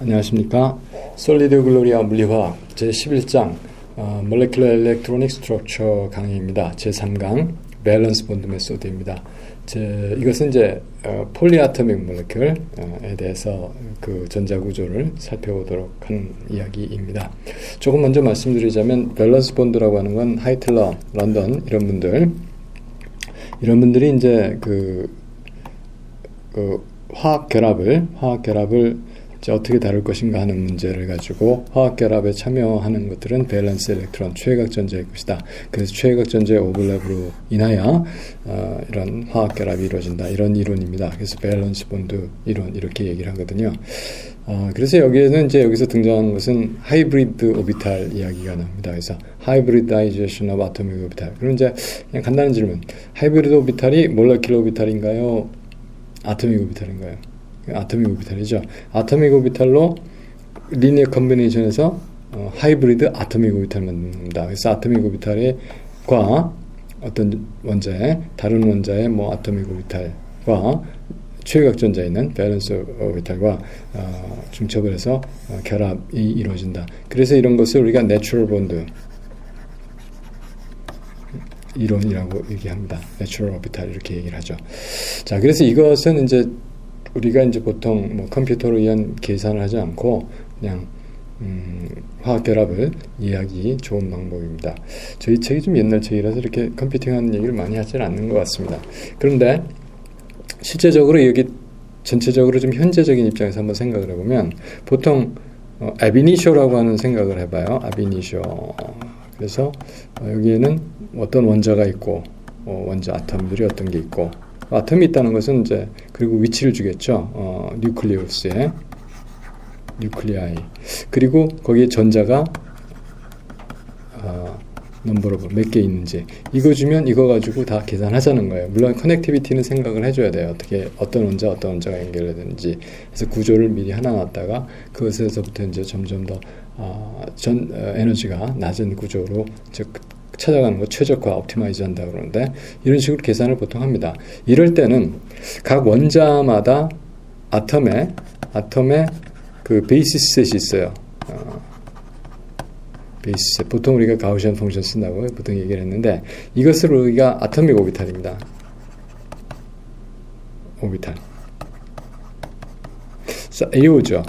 안녕하십니까. 솔리드 글로리아 물리화학 제11장 Molecular Electronic Structure 강의입니다. 제3강 밸런스 본드 메소드입니다. 이것은 이제 폴리아토믹 몰레큘에 대해서 그 전자구조를 살펴보도록 하는 이야기입니다. 조금 먼저 말씀드리자면 밸런스 본드라고 하는 건 하이틀러, 런던 이런 분들이 이제 그 화학 결합을 이제 어떻게 다룰 것인가 하는 문제를 가지고 화학결합에 참여하는 것들은 밸런스 일렉트론, 최외각 전자일 것이다. 그래서 최외각 전자의 오버랩으로 인하여 이런 화학결합이 이루어진다. 이런 이론입니다. 그래서 밸런스 본드 이론 이렇게 얘기를 하거든요. 그래서 여기서 등장하는 것은 하이브리드 오비탈 이야기가 나옵니다. 그래서 하이브리다이제이션 오브 아토믹 오비탈. 그럼 이제 그냥 간단한 질문. 하이브리드 오비탈이 몰레큘러 오비탈인가요? 아토믹 오비탈인가요? 아토믹 오비탈이죠. 아토믹 오비탈로 리니어 컨비네이션에서 하이브리드 아토믹 오비탈을 만듭니다. 그래서 아토믹 오비탈과 어떤 원자의 다른 원자의 아토믹 오비탈과 최외각 전자에 있는 밸런스 오비탈과 중첩을 해서 결합이 이루어진다. 그래서 이런 것을 우리가 내추럴 본드 이론이라고 얘기합니다. 내추럴 오비탈 이렇게 얘기를 하죠. 자, 그래서 이것은 이제 우리가 이제 보통 컴퓨터로 의한 계산을 하지 않고 그냥 화학 결합을 이해하기 좋은 방법입니다. 저희 책이 좀 옛날 책이라서 이렇게 컴퓨팅하는 얘기를 많이 하지는 않는 것 같습니다. 그런데 실제적으로 여기 전체적으로 좀 현재적인 입장에서 한번 생각을 해보면 보통 아비니쇼라고 하는 생각을 해봐요. 아비니쇼. 그래서 여기에는 어떤 원자가 있고 원자 아톰들이 어떤 게 있고 아톰이 있다는 것은 이제 그리고 위치를 주겠죠. 뉴클리우스에 뉴클리아이 그리고 거기에 전자가 넘버로 몇 개 있는지 이거 주면 이거 가지고 다 계산하자는 거예요. 물론 커넥티비티는 생각을 해줘야 돼요. 어떤 원자가 연결되는지. 그래서 구조를 미리 하나 놨다가 그것에서부터 이제 점점 더 에너지가 낮은 구조로 찾아가는 거 최적화, 옵티마이즈 한다 그러는데 이런 식으로 계산을 보통 합니다. 이럴 때는 각 원자마다 아톰에 그 베이시스 셋이 있어요. 베이시스 셋. 보통 우리가 가우시안 펑션 쓴다고 보통 얘기를 했는데 이것을 우리가 아토믹 오비탈입니다. 오비탈. AO죠.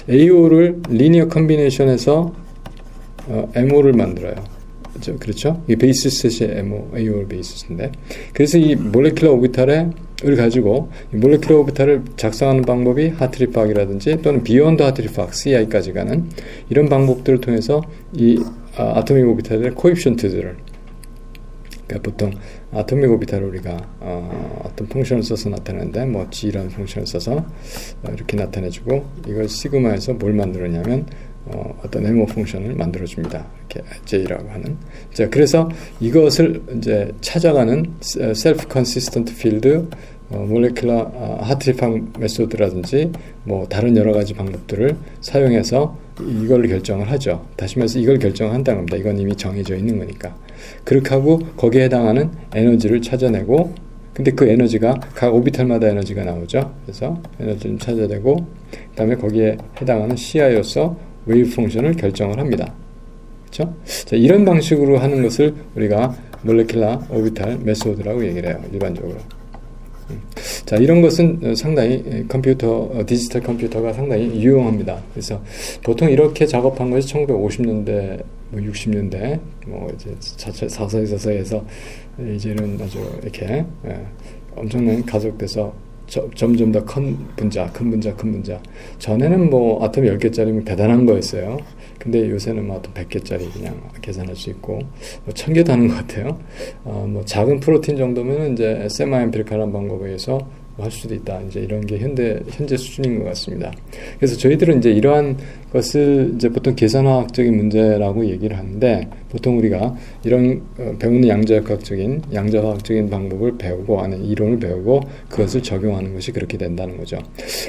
AO를 리니어 컨비네이션에서 MO를 만들어요. 그렇죠? 이 베이스 셋이 AO 베이스인데 그래서 이 몰레큘러 오비탈을 가지고 이 몰레큘러 오비탈을 작성하는 방법이 하트리팍이라든지 또는 비욘드 하트리팍 CI까지 가는 이런 방법들을 통해서 이 아토믹 오비탈의 코에피션트들을 그러니까 보통 아토믹 오비탈을 우리가 어떤 펑션을 써서 나타내는데 G라는 펑션을 써서 이렇게 나타내주고 이걸 시그마에서 뭘 만들었냐면 어떤 MO 펑션을 만들어줍니다. 이렇게 J라고 하는. 자, 그래서 이것을 이제 찾아가는 셀프 컨시스턴트 필드, 몰레큘러 하트리팍 메소드라든지 다른 여러 가지 방법들을 사용해서 이걸 결정을 하죠. 다시 말해서 이걸 결정한다는 겁니다. 이건 이미 정해져 있는 거니까. 그렇게 하고 거기에 해당하는 에너지를 찾아내고 근데 그 에너지가 각 오비탈마다 에너지가 나오죠. 그래서 에너지를 찾아내고 그 다음에 거기에 해당하는 CI로서 웨이브 펑션을 결정을 합니다. 그렇죠? 자, 이런 방식으로 하는 것을 우리가 몰레큘러 오비탈 메소드라고 얘기를 해요. 일반적으로. 자, 이런 것은 상당히 디지털 컴퓨터가 상당히 유용합니다. 그래서 보통 이렇게 작업한 것이 1950년대, 60년대, 이제 서서히 이제는 아주 이렇게 엄청난 가속돼서 점점 더 큰 분자. 전에는 아톰 10개짜리면 대단한 거였어요. 근데 요새는 아톰 100개짜리 그냥 계산할 수 있고, 1000개도 하는 것 같아요. 작은 프로틴 정도면 이제 세마 엠피리칼한 방법에 의해서 할 수도 있다. 이제 이런 게 현재 수준인 것 같습니다. 그래서 저희들은 이제 이러한 것을 이제 보통 계산화학적인 문제라고 얘기를 하는데, 보통 우리가 이런 배우는 양자화학적인 방법을 배우고, 이론을 배우고, 그것을 적용하는 것이 그렇게 된다는 거죠.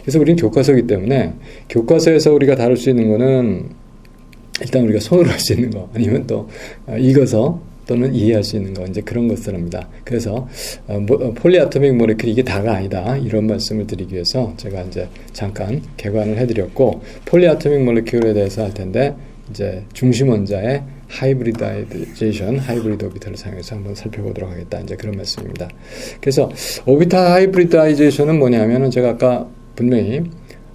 그래서 우리는 교과서이기 때문에, 교과서에서 우리가 다룰 수 있는 거는, 일단 우리가 손으로 할 수 있는 거, 아니면 또, 익어서, 또는 이해할 수 있는 거 이제 그런 것을 합니다. 그래서 폴리아토믹 모레큘 이게 다가 아니다 이런 말씀을 드리기 위해서 제가 이제 잠깐 개관을 해드렸고 폴리아토믹 모레큘에 대해서 할 텐데 이제 중심 원자의 하이브리다이제이션, 하이브리드 오비탈을 사용해서 한번 살펴보도록 하겠다. 이제 그런 말씀입니다. 그래서 오비탈 하이브리다이제이션은 뭐냐면은 제가 아까 분명히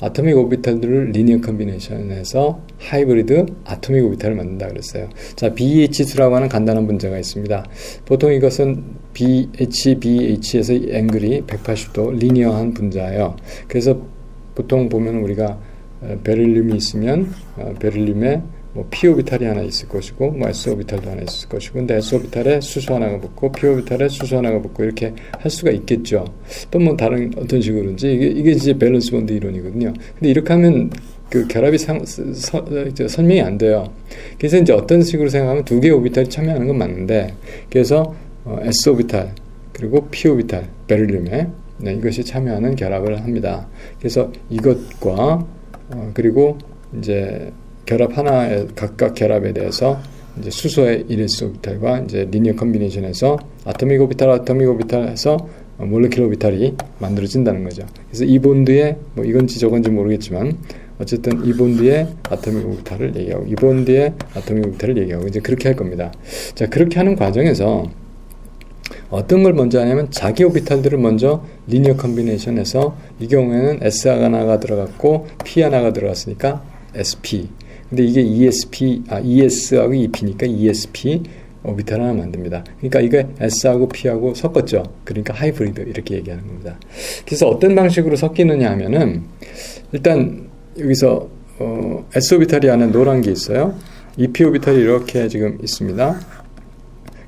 아토믹 오비탈들을 리니어 컨비네이션해서 하이브리드 아토믹 오비탈을 만든다 그랬어요. 자, BH2라고 하는 간단한 문제가 있습니다. 보통 이것은 BH에서 앵글이 180도 리니어한 분자예요. 그래서 보통 보면 우리가 베릴륨이 있으면 베릴륨에 뭐 p 오비탈이 하나 있을 것이고 뭐 s 오비탈도 하나 있을 것이고 근데 s 오비탈에 수소 하나가 붙고 p 오비탈에 수소 하나가 붙고 이렇게 할 수가 있겠죠. 또 뭐 다른 어떤 식으로든지 이게 이제 밸런스 본드 이론이거든요. 근데 이렇게 하면 그 결합이 설명이 안 돼요. 그래서 이제 어떤 식으로 생각하면 두 개의 오비탈이 참여하는 건 맞는데 그래서 s 오비탈 그리고 p 오비탈 베릴륨에 이것이 참여하는 결합을 합니다. 그래서 이것과 그리고 이제 결합 하나의 각각 결합에 대해서 이제 수소의 1s 오비탈과 이제 리니어 컨비네이션에서 아토믹 오비탈해서 몰레큘러 오비탈이 만들어진다는 거죠. 그래서 이 본드에 뭐 이건지 저건지 모르겠지만 어쨌든 이 본드에 아토믹 오비탈을 얘기하고 이 본드에 아토믹 오비탈을 얘기하고 이제 그렇게 할 겁니다. 자, 그렇게 하는 과정에서 어떤 걸 먼저 하냐면 자기 오비탈들을 먼저 리니어 컨비네이션해서 이 경우에는 S 하나가 들어갔고 P 하나가 들어갔으니까 SP. 근데 이게 ES하고 EP니까 ESP 오비탈 하나 만듭니다. 그러니까 이게 S하고 P하고 섞었죠. 그러니까 하이브리드 이렇게 얘기하는 겁니다. 그래서 어떤 방식으로 섞이느냐 하면은 일단 여기서 S 오비탈이 안에 노란 게 있어요. EP 오비탈이 이렇게 지금 있습니다.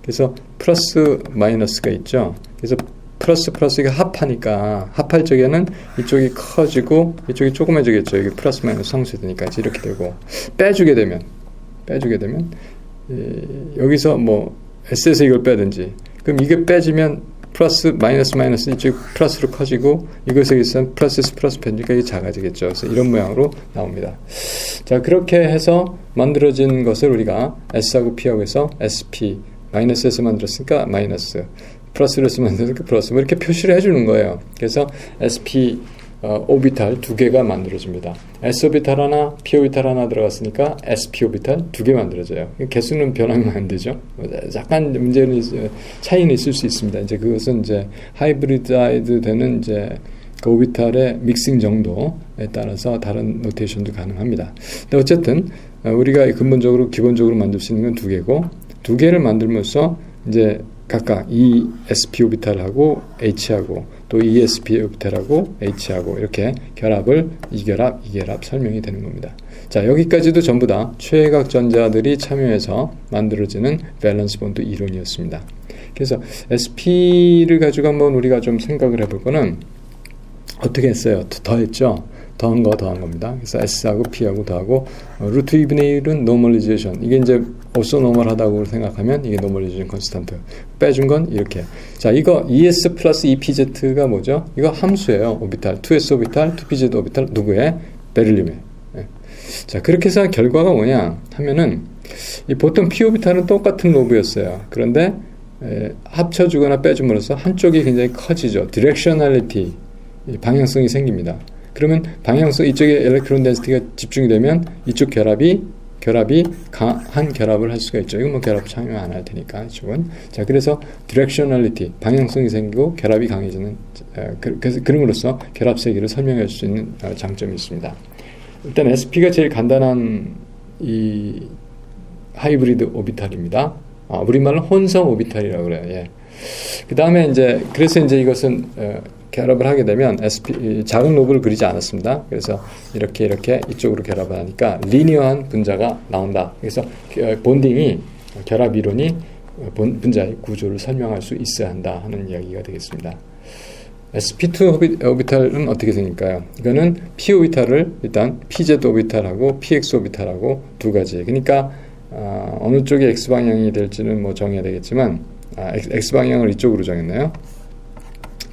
그래서 플러스 마이너스가 있죠. 그래서 플러스가 합하니까 합할 적에는 이쪽이 커지고 이쪽이 조그매지겠죠. 이게 플러스 마이너스 상쇄되니까 이렇게 되고 빼주게 되면 여기서 뭐 S에서 이걸 빼든지 그럼 이게 빼지면 플러스 마이너스 이쪽이 플러스로 커지고 이것에 있으면 플러스에서 플러스 빼니까 이게 작아지겠죠. 그래서 이런 모양으로 나옵니다. 자, 그렇게 해서 만들어진 것을 우리가 S하고 P하고 해서 SP 마이너스에서 만들었으니까 마이너스 플러스를 쓰면 플러스 뭐 이렇게 표시를 해주는 거예요. 그래서 SP 오비탈 두 개가 만들어집니다. S 오비탈 하나, P 오비탈 하나 들어갔으니까 SP 오비탈 두 개 만들어져요. 개수는 변하면 안 되죠. 약간 문제는 차이는 있을 수 있습니다. 이제 그것은 이제 하이브리다이드 되는 이제 그 오비탈의 믹싱 정도에 따라서 다른 노테이션도 가능합니다. 근데 어쨌든 우리가 근본적으로 기본적으로 만들 수 있는 건 두 개고 두 개를 만들면서 이제 각각 ESP 오비탈하고 H하고 또 ESP 오비탈하고 H하고 이렇게 결합을 이 결합 설명이 되는 겁니다. 자, 여기까지도 전부 다 최외각 전자들이 참여해서 만들어지는 밸런스 본드 이론이었습니다. 그래서 SP를 가지고 한번 우리가 좀 생각을 해볼 거는 어떻게 했어요? 더했죠? 더한 겁니다. 그래서 S하고 P하고 더하고 루트 2분의 1은 노멀리제이션. 이게 이제 오소노멀하다고 생각하면 이게 노멀리제이션 컨스탄트. 빼준 건 이렇게. 자, 이거 ES 플러스 EPZ가 뭐죠? 이거 함수예요. 오비탈. 2S 오비탈, 2PZ 오비탈 누구의? 베릴륨의. 네. 자, 그렇게 해서 결과가 뭐냐 하면은 이 보통 P 오비탈은 똑같은 로브였어요. 그런데 합쳐주거나 빼줌으로써 한쪽이 굉장히 커지죠. 디렉셔널리티, 방향성이 생깁니다. 그러면 방향성 이쪽에 엘렉트론 덴시티가 집중이 되면 이쪽 결합이 강한 결합을 할 수가 있죠. 이건 뭐 결합 참여 안 할 테니까 이쪽은. 자, 그래서 디렉셔널리티 방향성이 생기고 결합이 강해지는 그래서 그럼으로써 결합 세기를 설명할 수 있는 장점이 있습니다. 일단 SP가 제일 간단한 이 하이브리드 오비탈입니다. 우리말로 혼성 오비탈이라고 그래요. 예. 그 다음에 그래서 이것은 결합을 하게 되면 SP 작은 로브를 그리지 않았습니다. 그래서 이렇게 이쪽으로 결합을 하니까 리니어한 분자가 나온다. 그래서 본딩이 결합 이론이 분자의 구조를 설명할 수 있어야 한다 하는 이야기가 되겠습니다. SP2 오비탈은 어떻게 생길까요? 이거는 P 오비탈을 일단 PZ 오비탈하고 PX 오비탈하고 두 가지. 그러니까 어느 쪽이 X 방향이 될지는 뭐 정해야 되겠지만 X 방향을 이쪽으로 정했나요?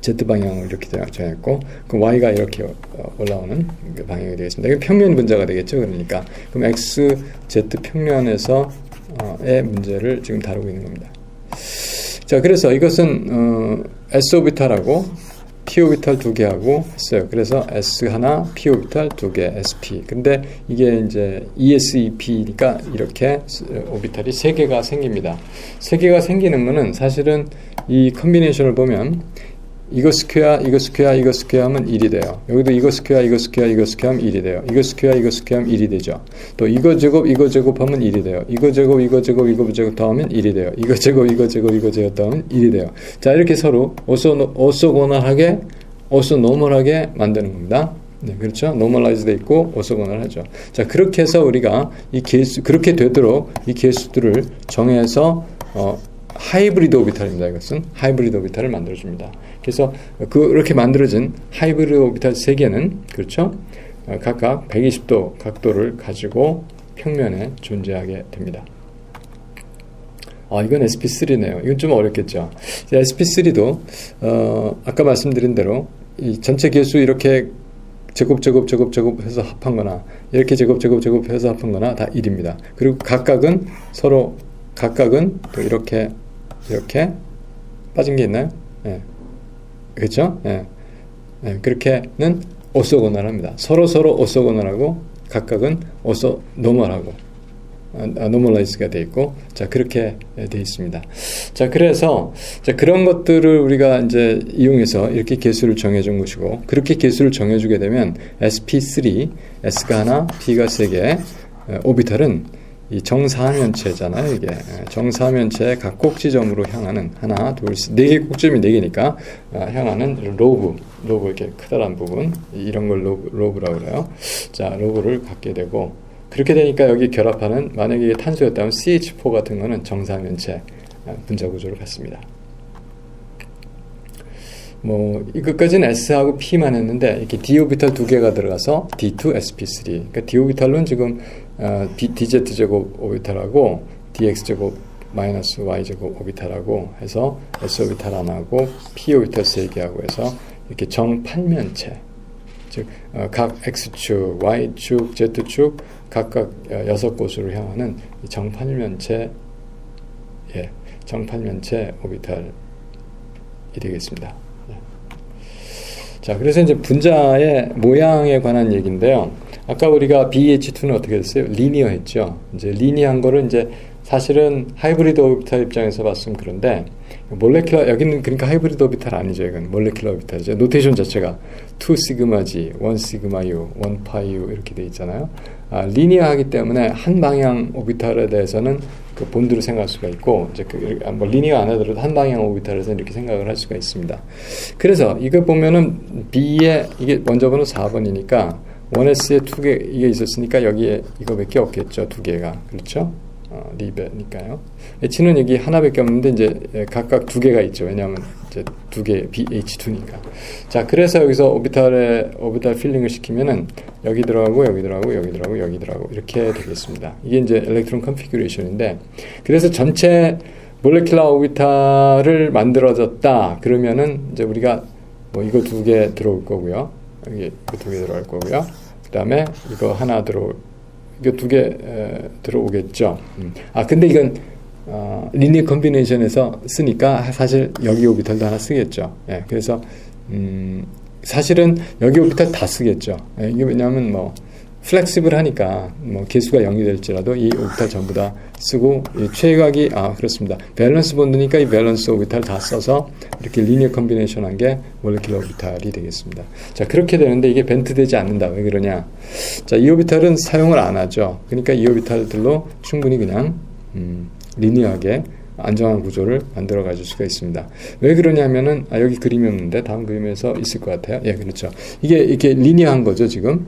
Z 방향을 이렇게 정했고, 그럼 Y가 이렇게 올라오는 방향이 되겠습니다. 이게 평면 분자가 되겠죠. 그러니까 그럼 X, Z 평면에서의 문제를 지금 다루고 있는 겁니다. 자, 그래서 이것은 S 오비탈하고 P 오비탈 두 개하고 했어요. 그래서 S 하나, P 오비탈 두 개, SP. 근데 이게 이제 ESEP니까 이렇게 오비탈이 세 개가 생깁니다. 세 개가 생기는 거는 사실은 이 컨비네이션을 보면 이거 스퀘어, 이거 스퀘어, 이거 스퀘어 하면 1이 돼요. 여기도 이거 스퀘어, 이거 스퀘어, 이거 스퀘어 하면 1이 돼요. 이거 스퀘어, 이거 스퀘어 하면 1이 되죠. 또 이거 제곱, 이거 제곱하면 1이 돼요. 이거 제곱, 이거 제곱, 이거 제곱 더하면 1이 돼요. 이거 제곱, 이거 제곱, 이거 제곱 더하면 1이 돼요. 자, 이렇게 서로 오소고널하게, 오소노멀하게 만드는 겁니다. 네, 그렇죠? 노멀라이즈 돼 있고 오소고널 하죠. 자, 그렇게 해서 우리가 이 개수, 그렇게 되도록 이 개수들을 정해서 하이브리드 오비탈입니다. 이것은 하이브리드 오비탈을 만들어줍니다. 그래서 그렇게 만들어진 하이브리드 오비탈 3개는 그렇죠? 각각 120도 각도를 가지고 평면에 존재하게 됩니다. 이건 SP3네요. 이건 좀 어렵겠죠. SP3도 아까 말씀드린 대로 이 전체 개수 이렇게 제곱 해서 합한 거나 이렇게 제곱 해서 합한 거나 다 1입니다. 그리고 각각은 또 이렇게 빠진 게 있나요? 예. 그렇죠? 예. 예. 그렇게는 오소고널합니다. 서로 오소고널하고 각각은 오소노멀하고 노멀라이즈가 되어 있고, 자, 그렇게 되어 있습니다. 자, 그래서 그런 것들을 우리가 이제 이용해서 이렇게 개수를 정해준 것이고, 그렇게 개수를 정해주게 되면 SP3, S가 하나, P가 3개, 오비탈은 이 정사면체잖아요. 이게 정사면체의 각 꼭지점으로 향하는 하나, 둘, 셋, 4개 꼭지점이 4개니까 향하는 로브 이렇게 크다란 부분, 이런 걸 로브라고 그래요. 자, 로브를 갖게 되고, 그렇게 되니까 여기 결합하는, 만약에 이게 탄소였다면 CH4 같은 거는 정사면체 분자 구조를 갖습니다. 이것까지는 S하고 P만 했는데, 이렇게 D 오비탈 2개가 들어가서 D2, SP3. 그러니까 D 오비탈은 지금 DZ 제곱 오비탈하고 DX 제곱 마이너스 Y 제곱 오비탈하고 해서 S 오비탈 하나하고 P 오비탈 3개하고 해서 이렇게 정판면체, 즉 각 X축, Y축, Z축 각각 6곳으로 향하는 정판면체, 정판면체 오비탈이 되겠습니다. 자, 그래서 이제 분자의 모양에 관한 얘기인데요. 아까 우리가 BH2는 어떻게 됐어요? 리니어 했죠. 이제 리니어한 거를 이제 사실은 하이브리드 오비탈 입장에서 봤으면 그런데, 몰레큘러, 여기는 그러니까 하이브리드 오비탈 아니죠. 이건 몰레큘러 오비탈이죠. 노테이션 자체가 2 시그마 G, 1 시그마 U, 1 파이 U 이렇게 돼 있잖아요. 리니어하기 때문에 한 방향 오비탈에 대해서는 그 본드로 생각할 수가 있고, 이제 리니어 안 하더라도 한 방향 오비탈에서 이렇게 생각을 할 수가 있습니다. 그래서 이거 보면은 B에 이게 먼저 번호 4번이니까 1S에 2개 이게 있었으니까 여기에 이거밖에 없겠죠. 2개가. 그렇죠? 리베니까요. H는 여기 하나밖에 없는데 이제 각각 2개가 있죠. 왜냐하면 이제 2개 BH2니까. 자, 그래서 여기서 오비탈 필링을 시키면은 여기 들어가고 여기 들어가고 여기 들어가고 여기 들어가고 이렇게 되겠습니다. 이게 이제 일렉트론 컨피규레이션인데, 그래서 전체 몰레큘러 오비탈을 만들어졌다. 그러면은 이제 우리가 이거 2개 들어올 거고요. 여기 이거 2개 들어갈 거고요. 그다음에 이거 하나 이거 2개 들어오겠죠. 근데 이건 리니어 컨비네이션에서 쓰니까 사실 여기 오비탈도 하나 쓰겠죠. 예, 그래서 사실은 여기 오비탈 다 쓰겠죠. 예, 이게 왜냐하면 플렉시블 하니까 개수가 0이 될지라도 이 오비탈 전부 다 쓰고, 이 최각이 그렇습니다. 밸런스 본드니까 이 밸런스 오비탈 다 써서 이렇게 리니어 컨비네이션 한 게 몰레큘러 오비탈이 되겠습니다. 자, 그렇게 되는데 이게 벤트 되지 않는다. 왜 그러냐? 자, 이 오비탈은 사용을 안 하죠. 그러니까 이 오비탈들로 충분히 그냥 리니어하게 안정한 구조를 만들어 가질 수가 있습니다. 왜 그러냐면은 여기 그림이 없는데 다음 그림에서 있을 것 같아요. 예, 그렇죠. 이게 이렇게 리니어한 거죠, 지금.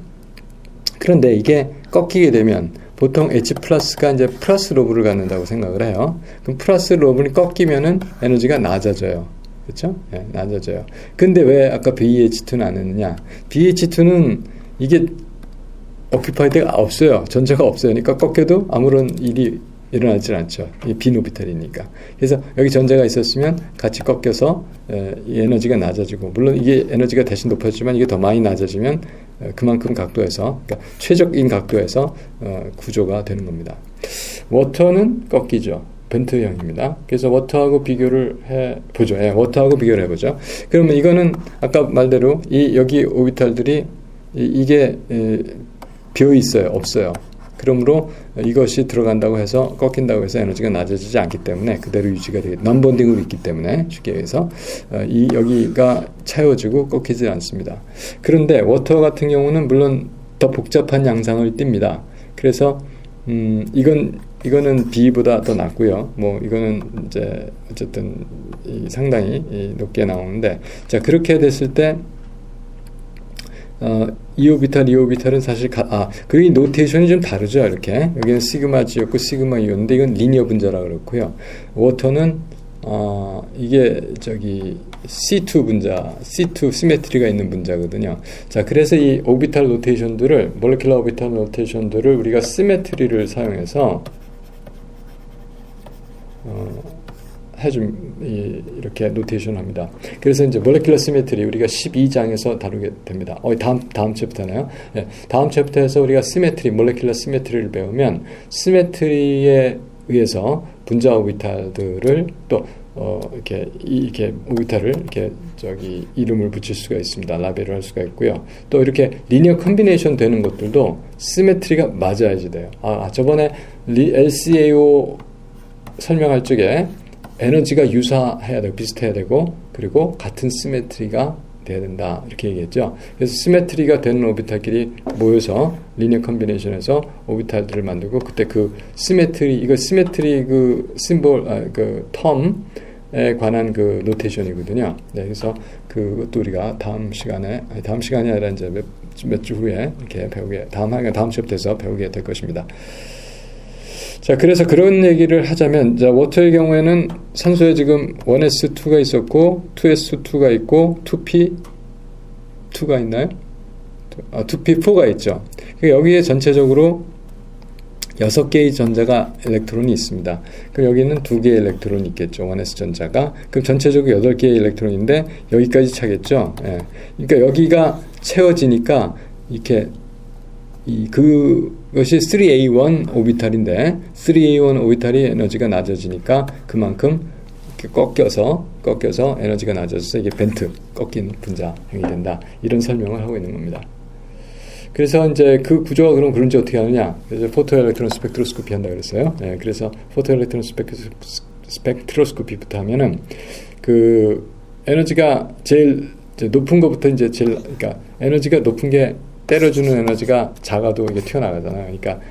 그런데 이게 꺾이게 되면 보통 H 플러스가 이제 플러스 로브를 갖는다고 생각을 해요. 그럼 플러스 로브는 꺾이면은 에너지가 낮아져요. 그렇죠? 네, 낮아져요. 근데 왜 아까 BH2는 안 했느냐? BH2는 이게 오큐파이드가 없어요. 전체가 없어요. 그러니까 꺾여도 아무런 일이 일어나질 않죠. 이 빈 오비탈이니까. 그래서 여기 전자가 있었으면 같이 꺾여서 이 에너지가 낮아지고, 물론 이게 에너지가 대신 높아지지만 이게 더 많이 낮아지면 그만큼 각도에서, 그러니까 최적인 각도에서 구조가 되는 겁니다. 워터는 꺾이죠. 벤트형입니다. 그래서 워터하고 비교를 해보죠. 워터하고 비교를 해보죠. 그러면 이거는 아까 말대로 여기 오비탈들이 이게 비어 있어요. 없어요. 그러므로 이것이 들어간다고 해서 꺾인다고 해서 에너지가 낮아지지 않기 때문에 그대로 유지가 되게 non-bonding으로 있기 때문에 쉽게 해서 여기가 차여지고 꺾이지 않습니다. 그런데 워터 같은 경우는 물론 더 복잡한 양상을 띱니다. 그래서 이거는 B보다 더 낮고요. 뭐 이거는 이제 어쨌든 상당히 높게 나오는데, 자 그렇게 됐을 때 이오비탈은 사실 그 노테이션이 좀 다르죠. 이렇게 여기는 시그마 G였고 시그마 E였는데 이건 리니어 분자라 그렇고요. 워터는 이게 저기 C2 분자, C2 시메트리가 있는 분자거든요. 자, 그래서 이 오비탈 노테이션들을, 몰레큘러 오비탈 노테이션들을 우리가 시메트리를 사용해서 이렇게 노테이션 합니다. 그래서 이제 몰레큘러 시메트리 우리가 12장에서 다루게 됩니다. 다음 챕터네요. 네, 다음 챕터에서 우리가 시메트리, 몰레큘러 시메트리를 배우면 시메트리에 의해서 분자 오비탈들을 또 이렇게 오비탈을 이렇게 이름을 붙일 수가 있습니다. 라벨을 할 수가 있고요. 또 이렇게 리니어 컨비네이션 되는 것들도 시메트리가 맞아야지 돼요. 저번에 LCAO 설명할 적에 에너지가 유사해야 되고 비슷해야 되고 그리고 같은 시메트리가 돼야 된다 이렇게 얘기했죠. 그래서 시메트리가 되는 오비탈끼리 모여서 리니어 컨비네이션에서 오비탈들을 만들고 그때 그 시메트리 그 심볼 그 텀에 관한 그 노테이션이거든요. 네, 그래서 그것도 우리가 다음 시간이 아니라 이제 몇 주 후에 이렇게 다음 챕터에서 배우게 될 것입니다. 자, 그래서 그런 얘기를 하자면, 자, 워터의 경우에는 산소에 지금 1s2가 있었고, 2s2가 있고, 2p2가 있나요? 2p4가 있죠. 여기에 전체적으로 6개의 전자가 일렉트론이 있습니다. 그럼 여기는 2개의 일렉트론이 있겠죠. 1s 전자가. 그럼 전체적으로 8개의 일렉트론인데, 여기까지 차겠죠. 예. 그러니까 여기가 채워지니까, 이렇게, 그것이 3A1 오비탈인데 3A1 오비탈이 에너지가 낮아지니까 그만큼 이렇게 꺾여서 에너지가 낮아져서 이게 벤트, 꺾인 분자형이 된다. 이런 설명을 하고 있는 겁니다. 그래서 이제 그 구조가 그런지 어떻게 하느냐? 그래서 포토 엘렉트론 스펙트로스코피 한다 그랬어요. 네, 그래서 포토 엘렉트론 스펙트로스코피부터 하면은 그 에너지가 제일 높은 것부터 이제 그러니까 에너지가 높은 게 때려주는 에너지가 작아도 이게 튀어나가잖아요. 그러니까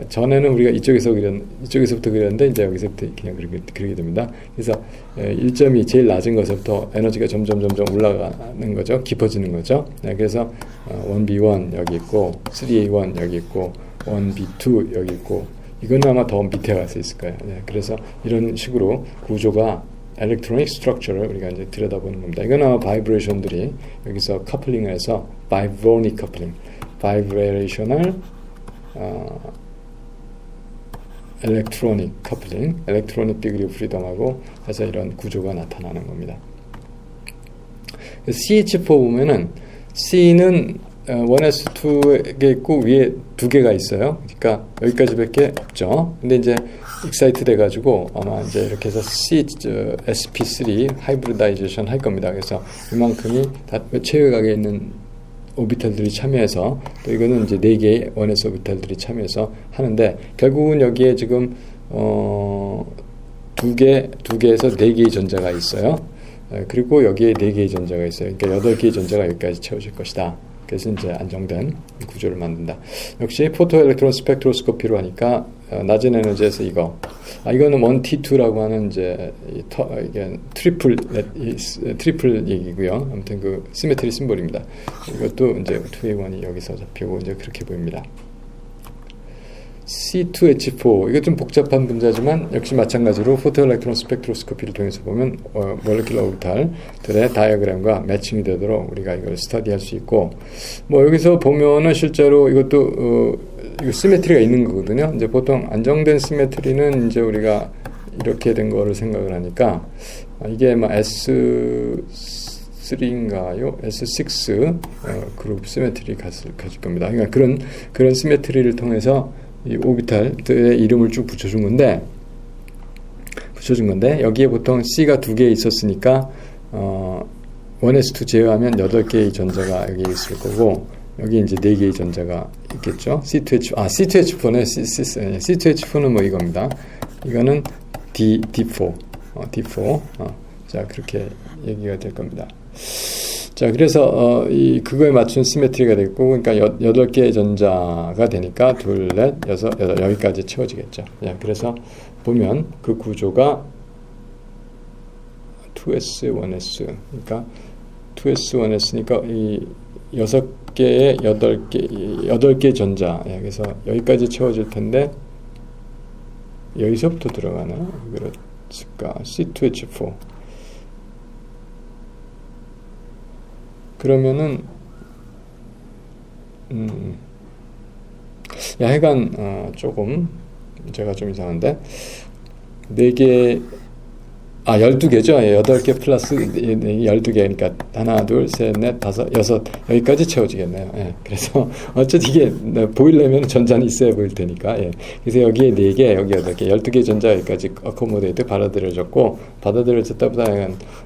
전에는 우리가 이쪽에서부터 그렸는데 이제 여기서부터 그냥 그리게 됩니다. 그래서 1점이 제일 낮은 것부터 에너지가 점점 올라가는 거죠. 깊어지는 거죠. 네, 그래서 1B1 여기 있고 3A1 여기 있고 1B2 여기 있고 이건 아마 더 밑에 가서 있을 거예요. 네, 그래서 이런 식으로 구조가 엘렉트로닉 스트럭처를 우리가 이제 들여다보는 겁니다. 이건 아마 바이브레이션들이 여기서 커플링을 해서 바이브로닉 커플링, 바이브레이셔널 엘렉트로닉 커플링, 엘렉트로닉 디그리 오브 프리덤하고 해서 이런 구조가 나타나는 겁니다. CH4 보면은 C는 1s2개 있고 위에 2개가 있어요. 그러니까 여기까지밖에 없죠. 근데 이제 익사이트 돼가지고 아마 이제 이렇게 해서 sp3 하이브리다이제이션 할 겁니다. 그래서 이만큼이 다 체외각에 있는 오비탈들이 참여해서 또 이거는 이제 4개의 1s 오비탈들이 참여해서 하는데 결국은 여기에 지금 2개에서 4개의 전자가 있어요. 그리고 여기에 4개의 전자가 있어요. 그러니까 8개의 전자가 여기까지 채워질 것이다. 그래서 이제 안정된 구조를 만든다. 역시 포토 엘렉트론 스펙트로스코피로 하니까 낮은 에너지에서 이거는 1T2라고 하는 이제 이게 트리플 얘기고요. 아무튼 그 시메트리 심볼입니다. 이것도 이제 2A1이 여기서 잡히고 이제 그렇게 보입니다. C2H4 이거 좀 복잡한 분자지만 역시 마찬가지로 포토엘렉트론 스펙트로스코피를 통해서 보면 몰레큘러 오비탈들의 다이어그램과 매칭이 되도록 우리가 이걸 스터디할 수 있고 뭐 여기서 보면은 실제로 이것도 이거 시메트리가 있는 거거든요. 이제 보통 안정된 시메트리는 이제 우리가 이렇게 된 거를 생각을 하니까 이게 막 S3인가요? S6 그룹 시메트리 가질 겁니다. 그러니까 그런 시메트리를 통해서 이 오비탈들의 이름을 쭉 붙여준 건데 붙여준 건데 여기에 보통 C가 2개 있었으니까 1s2 제외하면 8개의 전자가 여기 있을 거고 여기 이제 4개의 전자가 있겠죠. C2H4네. C2H4는 뭐 이겁니다. 이거는 D4. 자, 그렇게 얘기가 될 겁니다. 자, 그래서 그거에 맞춘 시메트리가 됐고, 그러니까 8개의 전자가 되니까 2, 4, 6, 8 여기까지 채워지겠죠. 자, 그래서 보면 그 구조가 2s, 1s 그러니까 2s, 1s니까 이 6개의 8개 전자. 그래서 여기까지 채워질 텐데 여기서부터 들어가나? 그렇을까? C2H4 그러면은 하여간 조금 제가 좀 이상한데 4개 12개죠. 8개 플러스 12개 그러니까 하나, 둘, 셋, 넷, 다섯, 여섯 여기까지 채워지겠네요. 예. 그래서 어쨌든 이게 보이려면 전자는 있어야 보일 테니까. 예. 그래서 여기에 4개, 여기 8개, 12개 전자 여기까지 어코모데이트 받아들여졌고 받아들여졌다 보다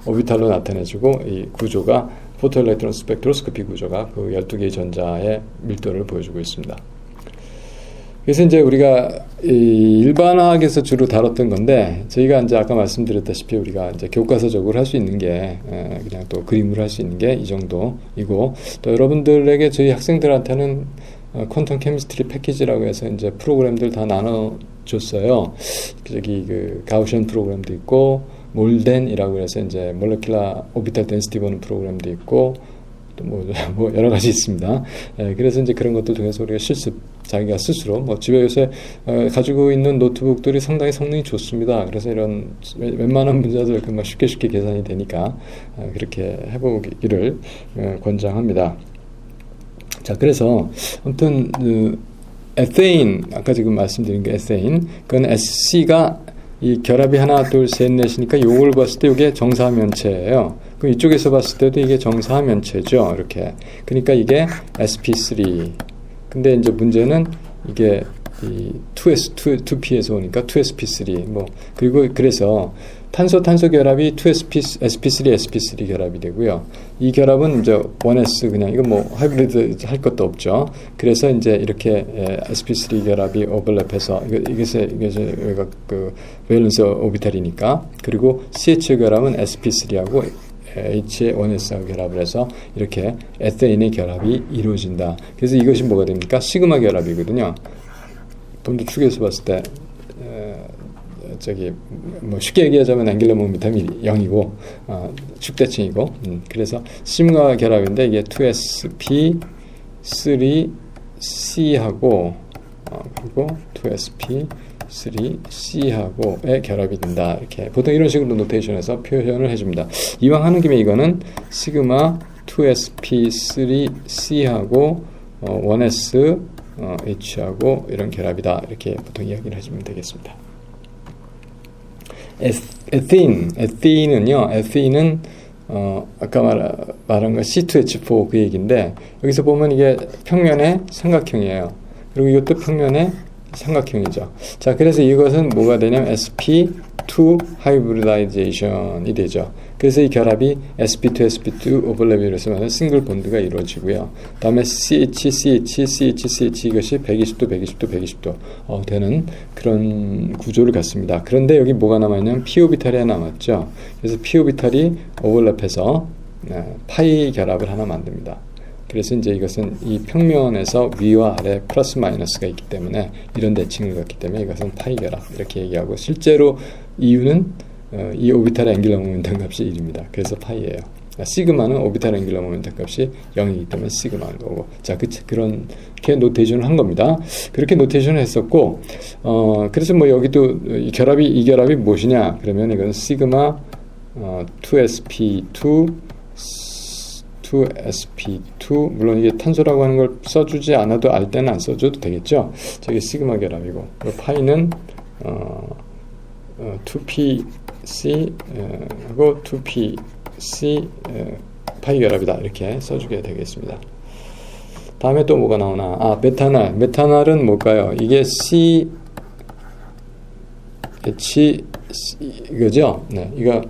오비탈로 나타내주고 이 구조가 포토엘렉트론 스펙트로스코피 구조가 그 12개의 전자의 밀도를 보여주고 있습니다. 그래서 이제 우리가 일반화학에서 주로 다뤘던 건데 저희가 이제 아까 말씀드렸다시피 우리가 이제 교과서적으로 할 수 있는 게 그냥 또 그림으로 할 수 있는 게 이 정도이고 또 여러분들에게 저희 학생들한테는 퀀텀 케미스트리 패키지라고 해서 이제 프로그램들 다 나눠줬어요. 저기 그 가우시안 프로그램도 있고 몰덴이라고 해서 이제 몰레큘라 오비탈 덴시티 보는 프로그램도 있고 또 뭐 여러 가지 있습니다. 그래서 이제 그런 것들 통해서 우리가 자기가 스스로 집에 요새 가지고 있는 노트북들이 상당히 성능이 좋습니다. 그래서 이런 웬만한 문제들 금방 쉽게 계산이 되니까 그렇게 해보기를 권장합니다. 자, 그래서 아무튼 에테인 아까 지금 말씀드린 게 에테인 그건 SC가 이 결합이 하나, 둘, 셋, 넷이니까 요걸 봤을 때 이게 정사면체예요. 그럼 이쪽에서 봤을 때도 이게 정사면체죠. 이렇게. 그러니까 이게 sp3. 근데 이제 문제는 이게 이 2p에서 오니까 2sp3. 그리고 그래서 탄소 결합이 2sp3, sp3 결합이 되고요. 이 결합은 이제 1s 그냥 이건 하이브리드 할 것도 없죠. 그래서 이제 이렇게 sp3 결합이 오버랩해서 이게 그 밸런스 오비탈이니까 그리고 CH 결합은 sp3하고 H의 1s하고 결합을 해서 이렇게 에테인의 결합이 이루어진다. 그래서 이것이 뭐가 됩니까? 시그마 결합이거든요. 좀 더 축에서 봤을 때 쉽게 얘기하자면 앵귤러 모멘텀이 0이고 축대칭이고 그래서 시그마 결합인데 이게 2sp 3c하고 그리고 2sp 3C하고의 결합이 된다. 이렇게 보통 이런 식으로 노테이션에서 표현을 해줍니다. 이왕 하는 김에 이거는 시그마 2sp3C하고 1s H하고 이런 결합이다. 이렇게 보통 이야기를 해주면 되겠습니다. 에테인은요. 에테인은 아까 말한 거 C2H4 그 얘기인데 여기서 보면 이게 평면의 삼각형이에요. 그리고 이것도 평면의 삼각형이죠. 자, 그래서 이것은 뭐가 되냐면 sp2 하이브리다이제이션이 되죠. 그래서 이 결합이 sp2, sp2 오버랩으로 해서 싱글 본드가 이루어지고요. 다음에 CH 이것이 120도 되는 그런 구조를 갖습니다. 그런데 여기 뭐가 남아있냐면 p 오비탈이 하나 남았죠. 그래서 p 오비탈이 오버랩해서 파이 결합을 하나 만듭니다. 그래서 이제 이것은 이 평면에서 위와 아래 플러스 마이너스가 있기 때문에 이런 대칭을 갖기 때문에 이것은 파이 결합 이렇게 얘기하고 실제로 이유는 이 오비탈 앵귤러 모멘텀 값이 1입니다. 그래서 파이예요. 시그마는 오비탈 앵귤러 모멘텀 값이 0이기 때문에 시그마인 거고. 자, 그렇게 노테이션을 한 겁니다. 그렇게 노테이션을 했었고 그래서 여기도 이 결합이 무엇이냐? 그러면 이건 시그마 2sp2 물론 이게 탄소라고 하는 걸 써주지 않아도 알 때는 안 써줘도 되겠죠. 저게 시그마 결합이고 파이는 2pc 하고 2pc 파이 결합이다. 이렇게 써주게 되겠습니다. 다음에 또 뭐가 나오나? 메탄알은 뭘까요? 이게 CH 이거죠. 네, 이거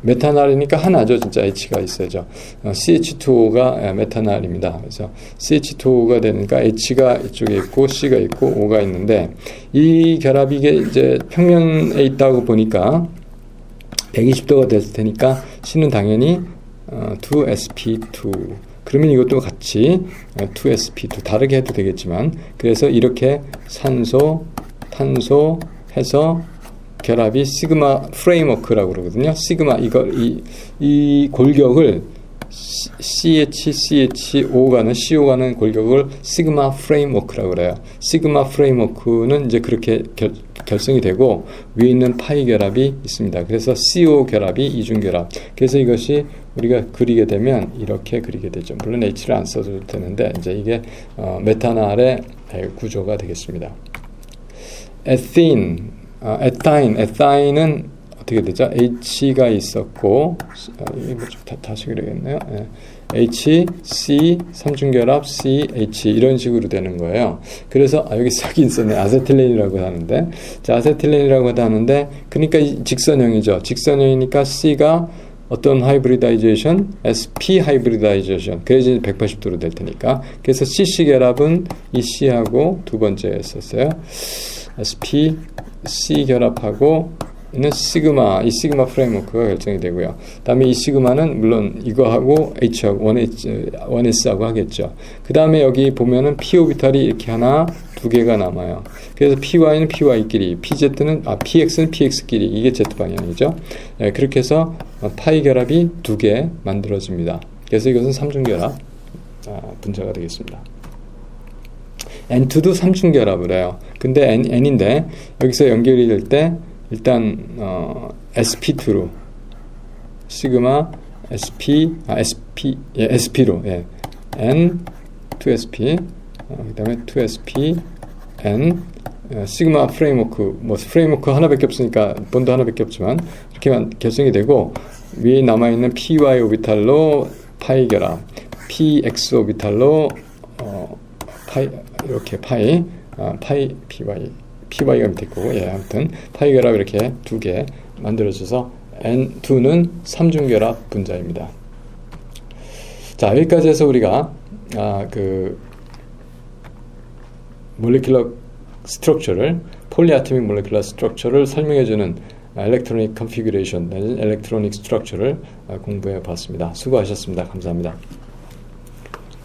메탄알이니까 하나죠. 진짜 H가 있어야죠. CH2O가 메탄알입니다. 그래서 CH2O가 되니까 H가 이쪽에 있고 C가 있고 O가 있는데 이 결합이 이게 이제 평면에 있다고 보니까 120도가 됐을 테니까 C는 당연히 2sp2. 그러면 이것도 같이 2sp2 다르게 해도 되겠지만 그래서 이렇게 산소, 탄소 해서 결합이 시그마 프레임워크라고 그러거든요. 시그마 이 골격을 CHCHO가는 CO가는 골격을 시그마 프레임워크라고 그래요. 시그마 프레임워크는 이제 그렇게 결성이 되고 위에 있는 파이 결합이 있습니다. 그래서 CO 결합이 이중 결합. 그래서 이것이 우리가 그리게 되면 이렇게 그리게 되죠. 물론 H를 안 써도 되는데 이제 이게 메탄알의 구조가 되겠습니다. 에타인은 어떻게 되죠? H가 있었고 이거 좀 다시 그려야겠네요. 예. H, C, 삼중결합, C, H 이런 식으로 되는 거예요. 그래서 여기 있었네. 아세틸렌이라고 하는데 자, 아세틸렌이라고 하는데 그러니까 직선형이죠. 직선형이니까 C가 어떤 하이브리다이제이션? SP 하이브리다이제이션. 그래야지 180도로 될 테니까. 그래서 CC 결합은 이 C하고 두 번째 했었어요. SP, C 결합하고 있는 시그마, 이 시그마 프레임워크가 결정이 되고요. 다음에 이 시그마는 물론 이거하고 H하고 1S하고 하겠죠. 그 다음에 여기 보면은 P 오비탈이 이렇게 하나, 두 개가 남아요. 그래서 PY는 PY끼리, PZ는, PX는 PX끼리, 이게 Z 방향이죠. 네, 그렇게 해서 파이 결합이 두 개 만들어집니다. 그래서 이것은 삼중결합 분자가 되겠습니다. N2도 삼중결합을 해요. 근데 N인데 여기서 연결이 될 때 일단 sp2로 시그마 sp로 예. n 2sp 그다음에 2sp n 시그마 프레임워크 뭐 프레임워크 하나밖에 없으니까 본드 하나밖에 없지만 이렇게만 결성이 되고 위에 남아 있는 py 오비탈로 파이 결합, px 오비탈로 파이 이렇게 파이 py가 밑에 있고, 예, 아무튼 파이 결합 이렇게 두 개 만들어져서 N2는 삼중결합 분자입니다. 자, 여기까지 해서 우리가 몰레큘러 스트럭처를 폴리아토믹 몰레큘러 스트럭처를 설명해주는 일렉트로닉 컨피규레이션, 일렉트로닉 스트럭처를 공부해 봤습니다. 수고하셨습니다. 감사합니다.